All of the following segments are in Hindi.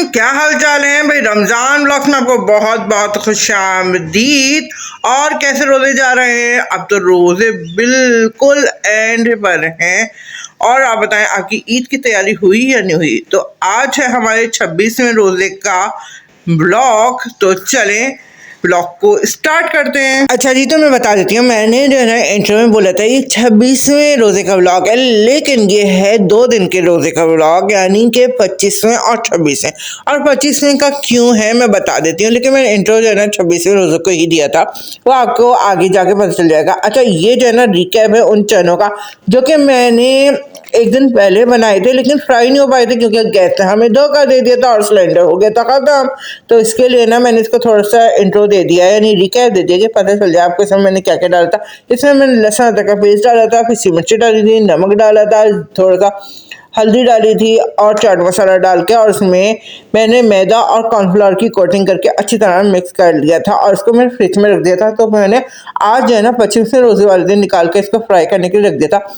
क्या हाल चाल है भाई। रमजान ब्लॉग्स में आपको बहुत बहुत खुशामदीद। और कैसे रोजे जा रहे हैं? अब तो रोजे बिल्कुल एंड पर हैं। और आप बताएं, आपकी ईद की तैयारी हुई या नहीं हुई? तो आज है हमारे 26वें रोजे का ब्लॉग, तो चलें ब्लॉग को स्टार्ट करते हैं। अच्छा जी, तो मैं बता देती हूँ, मैंने जो है ना इंट्रो में बोला था ये 26वें रोजे का ब्लॉग है, लेकिन ये है 2 दिन के रोजे का ब्लॉग, यानी कि 25वें और 26वें। और 25वें का क्यों है मैं बता देती हूँ, लेकिन मैंने इंट्रो जो है ना 26वें रोजे को ही दिया था, वो आपको आगे जाके पता चल जाएगा। अच्छा, ये जो है ना रिकैप है उन चनों का जो कि मैंने एक दिन पहले बनाए थे, लेकिन फ्राई नहीं हो पाए थे क्योंकि गैस ने हमें धोखा दे दिया था और सिलेंडर हो गया था खत्म। तो इसके लिए ना मैंने इसको थोड़ा सा इंट्रो दे दिया है, यानी रिकैप दे दिया कि पता चल जाए आपको इसमें मैंने क्या क्या डाला था। इसमें मैंने लहसुन अदरक का पेस्ट डाला था, फिर सी मिर्ची डाली थी, नमक डाला था, थोड़ा सा हल्दी डाली थी और चाट मसाला डाल के, और उसमें मैंने मैदा और कॉर्नफ्लावर की कोटिंग करके अच्छी तरह मिक्स कर लिया था और इसको मैंने फ्रिज में रख दिया था। तो मैंने आज जो है ना 25वें रोजे वाले दिन निकाल के इसको फ्राई करने के लिए रख दिया था,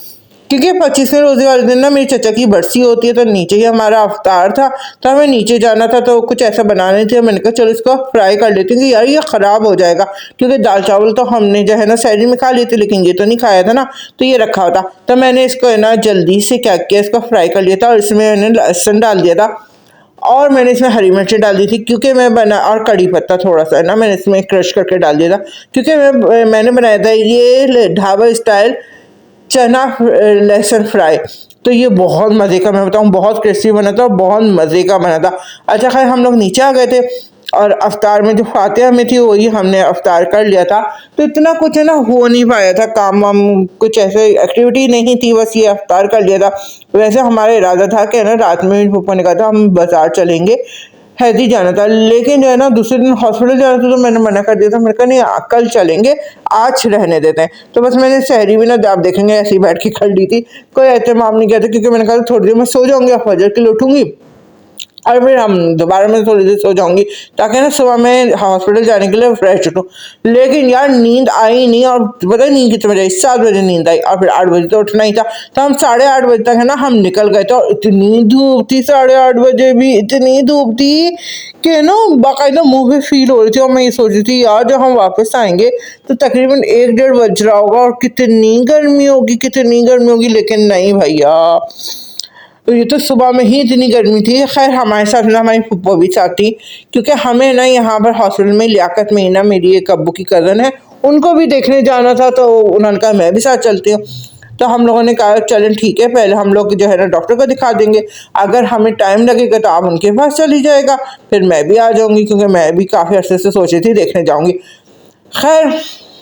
क्योंकि 25वें रोजे वाले दिन ना मेरी चचा की बरसी होती है, तो नीचे ही हमारा अफ्तार था, तो हमें नीचे जाना था, तो कुछ ऐसा बनाने थे। मैंने कहा चलो इसको फ्राई कर लेती हूँ कि यार ये ख़राब हो जाएगा, क्योंकि दाल चावल तो हमने जो है ना सहरी में खा लिए थे, लेकिन ये तो नहीं खाया था ना, तो ये रखा हुआ था। तो मैंने इसको है ना जल्दी से क्या किया, इसको फ्राई कर लिया था और इसमें मैंने लहसुन डाल दिया था और मैंने इसमें हरी मिर्ची डाल दी थी, क्योंकि मैं बना, और कड़ी पत्ता थोड़ा सा है ना मैंने इसमें क्रश करके डाल दिया था, क्योंकि मैंने बनाया था ये ढाबा स्टाइल चना लहसुन फ्राई। तो ये बहुत मज़े का, मैं बताऊँ, बहुत क्रिस्पी बना था और बहुत मज़े का बना था। अच्छा खैर, हम लोग नीचे आ गए थे और अफ्तार में जो फातिहा में थी वही हमने अफ्तार कर लिया था। तो इतना कुछ है ना हो नहीं पाया था, काम वाम कुछ ऐसे एक्टिविटी नहीं थी, बस ये अफ्तार कर लिया था। वैसे हमारा इरादा था कि ना रात में पप्पा ने कहा था हम बाजार चलेंगे, हैदी जाना था, लेकिन जो है ना दूसरे दिन हॉस्पिटल जाना था, तो मैंने मना कर दिया था। मैंने कहा नहीं, कल चलेंगे, आज रहने देते हैं। तो बस मैंने सहरी भी ना आप देखेंगे ऐसे ही बैठ के कर ली थी, कोई एहतमाम नहीं किया था, क्योंकि मैंने कहा थोड़ी देर में सो जाऊंगी, फजर के लिए उठूंगी और फिर हम दोबारा मैं थोड़ी देर सो जाऊंगी, ताकि ना सुबह में हॉस्पिटल जाने के लिए फ्रेश उठूँ। लेकिन यार नींद आई नहीं, और पता है नींद कितने बजे आई? 7 बजे नींद आई, और फिर 8 बजे तो उठना ही था, तो हम 8:30 बजे तक है ना हम निकल गए थे। और इतनी धूप थी, 8:30 बजे भी इतनी धूप थी कि ना बाकायदा मुंह पे फील हो रही थी। और मैं ये सोच रही थी यार जब हम वापस आएंगे तो तकरीबन 1-1:30 बज रहा होगा और कितनी गर्मी होगी, कितनी गर्मी होगी। लेकिन नहीं भैया, तो ये तो सुबह में ही इतनी गर्मी थी। खैर हमारे साथ ना हमारी फुप्पो भी साथ थी, क्योंकि हमें ना यहाँ पर हॉस्पिटल में लियाकत में ना मेरी एक अब्बू की कज़न है, उनको भी देखने जाना था, तो उन्होंने कहा मैं भी साथ चलती हूँ। तो हम लोगों ने कहा चलें ठीक है, पहले हम लोग जो है ना डॉक्टर को दिखा देंगे, अगर हमें टाइम लगेगा तो आप उनके पास चली जाएगा, फिर मैं भी आ जाऊँगी, क्योंकि मैं भी काफ़ी अर्से से सोची थी देखने जाऊँगी। खैर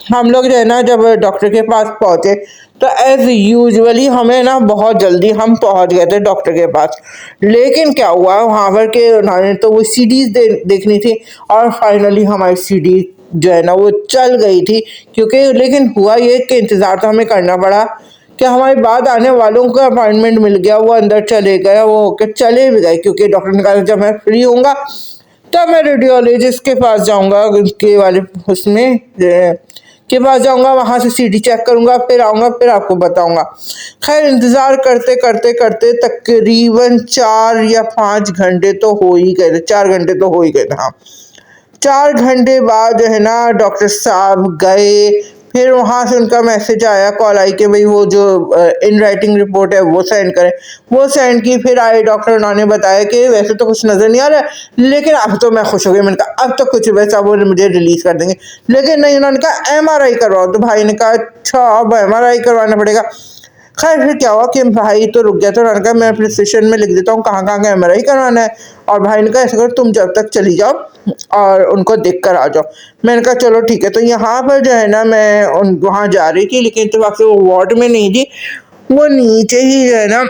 हम लोग जो है ना जब डॉक्टर के पास पहुंचे, तो एज यूजुअली हमें ना बहुत जल्दी हम पहुंच गए थे डॉक्टर के पास। लेकिन क्या हुआ वहाँ पर के उन्होंने तो वो सीडीज देखनी थी, और फाइनली हमारी सीडी जो है ना वो चल गई थी। क्योंकि लेकिन हुआ ये कि इंतज़ार तो हमें करना पड़ा कि हमारे बाद आने वालों का अपॉइंटमेंट मिल गया, वो अंदर चले गए, वो होकर चले भी गए, क्योंकि डॉक्टर ने कहा जब मैं फ्री होऊंगा तब मैं रेडियोलॉजिस्ट के पास जाऊंगा, उनके वाले उसमें के पास जाऊंगा, वहां से सीडी चेक करूंगा, फिर आऊंगा, फिर आपको बताऊंगा। खैर इंतजार करते करते करते तकरीबन 4 या 5 घंटे तो हो ही गए थे, 4 घंटे तो हो ही गए थे। हाँ, 4 घंटे बाद जो है ना डॉक्टर साहब गए, फिर वहाँ से उनका मैसेज आया, कॉल आई कि भाई वो जो इन राइटिंग रिपोर्ट है वो सेंड करें। वो सेंड की, फिर आए डॉक्टर, उन्होंने बताया कि वैसे तो कुछ नज़र नहीं आ रहा है, लेकिन अब तो मैं खुश हो गई। मैंने कहा अब तो कुछ वैसा वो मुझे रिलीज़ कर देंगे, लेकिन नहीं, उन्होंने कहा MRI करवाओ। तो भाई ने कहा अच्छा अब MRI करवाना पड़ेगा। खैर फिर क्या हुआ कि भाई तो रुक गया, तो उन्होंने कहा मैं प्रिस्क्रिप्शन में लिख देता हूँ कहाँ कहाँ का MRI करवाना है। और भाई ने कहा ऐसा करो तुम जब तक चली जाओ और उनको देख कर आ जाओ। मैंने कहा चलो ठीक है। तो यहाँ पर जो है ना मैं वहाँ जा रही थी, लेकिन तो वक्त वो वार्ड में नहीं थी, वो नीचे ही जो है ना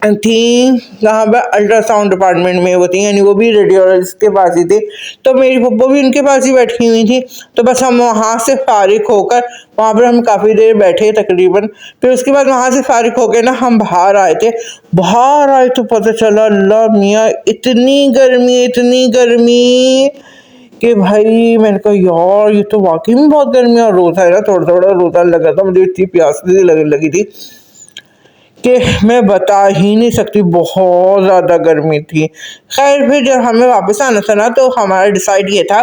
थी, जहाँ पर अल्ट्रासाउंड डिपार्टमेंट में वो थी, यानी वो भी रेडियोलॉजिस्ट के पास ही थे। तो मेरी पप्पो भी उनके पास ही बैठी हुई थी। तो बस हम वहाँ से फारिग होकर, वहाँ पर हम काफ़ी देर बैठे तकरीबन, फिर उसके बाद वहाँ से फारिग होकर ना हम बाहर आए थे। बाहर आए तो पता चला अल्लाह मियाँ इतनी गर्मी कि भाई मैंने कहा यार ये तो वाकई में बहुत गर्मी है। और रोज़ा है ना, थोड़ा थोड़ा रोज़ा लगा था, मुझे इतनी प्यास लगी थी कि मैं बता ही नहीं सकती, बहुत ज़्यादा गर्मी थी। खैर फिर जब हमें वापस आना था ना, तो हमारा डिसाइड ये था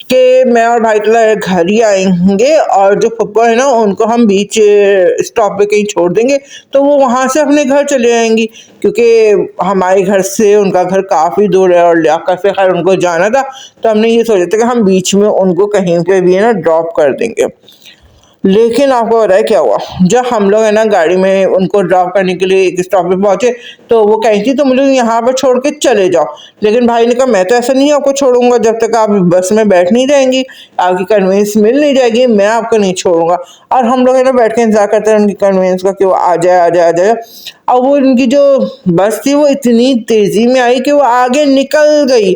कि मैं और भाई तो घर ही आएंगे, और जो पप्पा है ना उनको हम बीच स्टॉप पे कहीं छोड़ देंगे, तो वो वहाँ से अपने घर चले आएंगी, क्योंकि हमारे घर से उनका घर काफ़ी दूर है और लियाकत से खैर उनको जाना था। तो हमने ये सोचा था कि हम बीच में उनको कहीं पे भी है ना ड्रॉप कर देंगे। लेकिन आपको पता है क्या हुआ? जब हम लोग है ना गाड़ी में उनको ड्रॉप करने के लिए एक स्टॉप पे पहुंचे, तो वो कही थी तुम लोग यहाँ पर छोड़ के चले जाओ। लेकिन भाई ने कहा मैं तो ऐसा नहीं आपको छोड़ूंगा, जब तक आप बस में बैठ नहीं जाएंगी, आपकी कन्वेंस मिल नहीं जाएगी, मैं आपको नहीं छोड़ूंगा। और हम लोग है ना बैठ के इंतजार करते रहे उनकी कन्वेंस का कि वो आ जाए आ जाए आ जाए। अब वो उनकी जो बस थी वो इतनी तेजी में आई कि वो आगे निकल गई।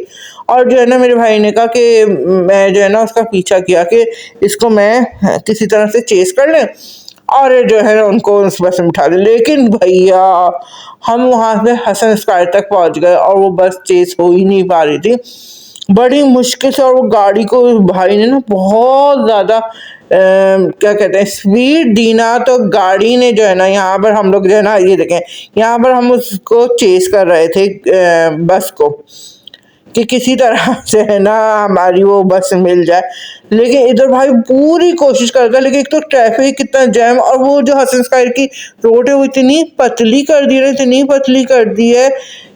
और जो है ना मेरे भाई ने कहा कि मैं जो है ना उसका पीछा किया कि इसको मैं किसी तरह से चेस कर लें और जो है ना उनको उस बस में बिठा दें। लेकिन भैया हम वहाँ से हसन स्क्वायर तक पहुँच गए और वो बस चेस हो ही नहीं पा रही थी, बड़ी मुश्किल से। और वो गाड़ी को भाई ने ना बहुत ज़्यादा क्या कहते हैं स्पीड दी ना, तो गाड़ी ने जो है ना, यहाँ पर हम लोग जो है ना ये देखें, यहाँ पर हम उसको चेस कर रहे थे बस को, कि किसी तरह से है ना हमारी वो बस मिल जाए। लेकिन इधर भाई पूरी कोशिश करता है, लेकिन एक तो ट्रैफिक कितना जैम, और वो जो हसन स्क्वायर की रोड है वो इतनी पतली कर दी है, इतनी पतली कर दी है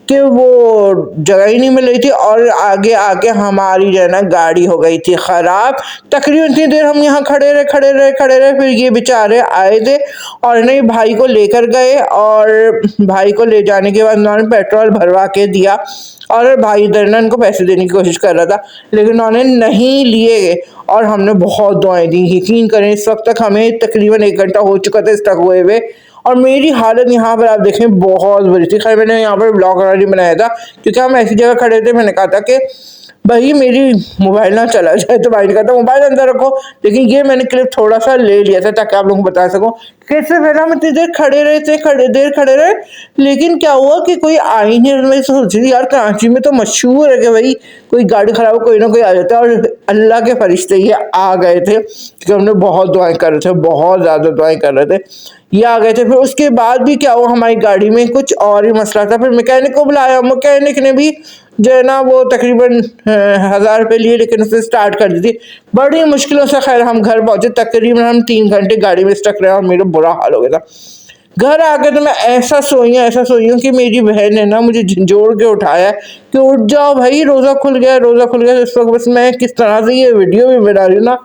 कि वो जगह ही नहीं मिल रही थी। और आगे आगे हमारी जो है ना गाड़ी हो गई थी खराब। तकरीबन इतनी देर हम यहाँ खड़े रहे, फिर ये बेचारे आए थे और नहीं भाई को लेकर गए, और भाई को ले जाने के बाद उन्होंने पेट्रोल भरवा के दिया। और भाई इधर ना इनको पैसे देने की कोशिश कर रहा था, लेकिन उन्होंने नहीं लिए गए। और हमने बहुत दुआएं दी, यकीन करें इस वक्त तक हमें तकरीबन 1 घंटा हो चुका था स्टक हुए। और मेरी हालत यहाँ पर आप देखें बहुत बुरी थी। खैर मैंने यहाँ पर ब्लॉग नहीं बनाया था, क्योंकि हम ऐसी जगह खड़े थे, मैंने कहा था कि भाई मेरी मोबाइल ना चला जाए, तो भाई ने कहा था मोबाइल अंदर रखो। लेकिन ये मैंने क्लिप थोड़ा सा ले लिया था ताकि आप लोगों को बता सकूं कि इससे पहले हम इतनी देर खड़े रहे, लेकिन क्या हुआ कि कोई आ ही नहीं। मैं सोच रही यार कराची में तो मशहूर है कि भाई कोई गाड़ी खराब हो कोई ना कोई आ जाता है, और अल्लाह के फरिश्ते ये आ गए थे, क्योंकि हमने बहुत दुआएं कर रहे थे, बहुत ज़्यादा दुआएं कर रहे थे, ये आ गए थे। फिर उसके बाद भी क्या हुआ, हमारी गाड़ी में कुछ और ही मसला था। फिर मैकेनिक को बुलाया, मैकेनिक ने भी जो है ना वो तकरीबन 1000 रुपये लिए, लेकिन उसने स्टार्ट कर दी थी बड़ी मुश्किलों से। खैर हम घर पहुंचे, तकरीबन हम 3 घंटे गाड़ी में स्टक रहे और मेरा बुरा हाल हो गया था। घर आके तो मैं ऐसा सोई हूँ कि मेरी बहन ने ना मुझे झंझोड़ के उठाया कि उठ जाओ भाई, रोज़ा खुल गया, रोज़ा खुल गया। इस वक्त बस मैं किस तरह से ये वीडियो भी बना रही हूँ ना,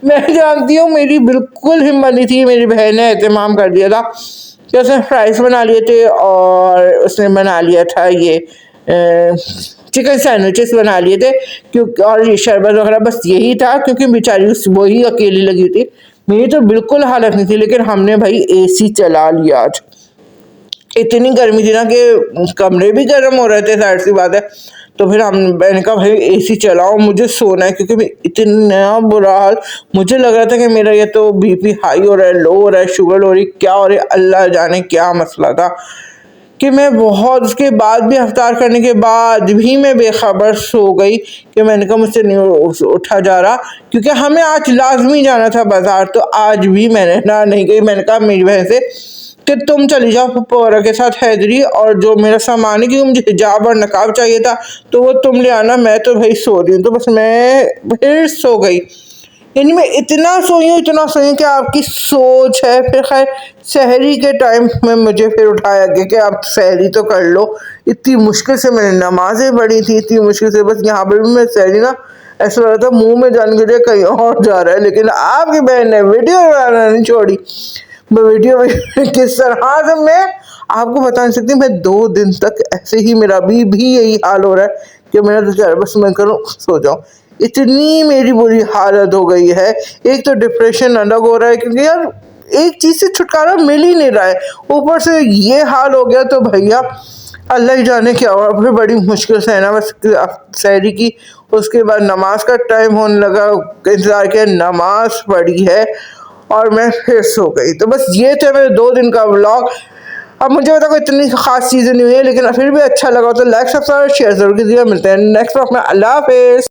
मैं जानती हूँ मेरी बिल्कुल हिम्मत नहीं थी। मेरी बहन ने एहतमाम कर दिया था कि उसने फ्राइज बना लिए थे, और उसने बना लिया था ये चिकन सैंडविचेस बना लिए थे, क्योंकि और ये शरबत वगैरह, बस यही था, क्योंकि बेचारी वो ही अकेली लगी थी। मेरी तो बिल्कुल हालत नहीं थी। लेकिन हमने भाई एसी चला लिया आज, इतनी गर्मी थी ना कि कमरे भी गर्म हो रहे थे, जाहिर सी बात है। तो फिर मैंने कहा भाई एसी चलाओ, मुझे सोना है, क्योंकि इतना बुरा हाल, मुझे लग रहा था कि मेरा ये तो बीपी हाई हो रहा है, लो हो रहा है, शुगर हो रही, क्या हो रही है, अल्लाह जाने क्या मसला था कि मैं बहुत, उसके बाद भी अफ्तार करने के बाद भी मैं बेखबर सो गई कि मैंने कहा मुझसे नहीं उठा जा रहा, क्योंकि हमें आज लाजमी जाना था बाज़ार। तो आज भी मैंने ना नहीं गई। मैंने कहा मेरी बहन से कि तुम चली जाओ पप्पा के साथ हैदरी, और जो मेरा सामान है, क्योंकि मुझे हिजाब और नकाब चाहिए था, तो वो तुम ले आना, मैं तो भाई सो रही हूँ। तो बस मैं फिर सो गई, यानी मैं इतना सोई हूँ कि आपकी सोच है। फिर खैर सहरी के टाइम में मुझे फिर उठाया गया कि आप सहरी तो कर लो। इतनी मुश्किल से मैंने नमाजें पढ़ी थी, इतनी मुश्किल से, बस यहाँ पर भी मैं सहरी ना ऐसा लग रहा था मुंह में जाने के लिए कहीं और जा रहा है। लेकिन आपकी बहन ने वीडियो बनाना नहीं छोड़ी। मैं वीडियो किस तरह से मैं आपको बता नहीं सकती। मैं 2 दिन तक ऐसे ही, मेरा भी यही हाल हो रहा है कि मेरा तो चल बस मैं करूँ सो जाऊँ, इतनी मेरी बुरी हालत हो गई है। एक तो डिप्रेशन अलग हो रहा है, क्योंकि यार एक चीज़ से छुटकारा मिल ही नहीं रहा है, ऊपर से ये हाल हो गया। तो भैया अल्लाह ही जाने क्या हुआ। फिर बड़ी मुश्किल से है ना बस सहरी की, उसके बाद नमाज का टाइम होने लगा, इंतज़ार किया, नमाज पढ़ी है और मैं फिर सो गई। तो बस ये थे मेरे 2 दिन का व्लॉग। अब मुझे पता कोई इतनी खास चीज़ें नहीं हुई है, लेकिन फिर भी अच्छा लगा तो लाइक सब्सक्राइब शेयर जरूर कीजिएगा। मिलते हैं नेक्स्ट व्लॉग में। अल्लाह हाफिज़।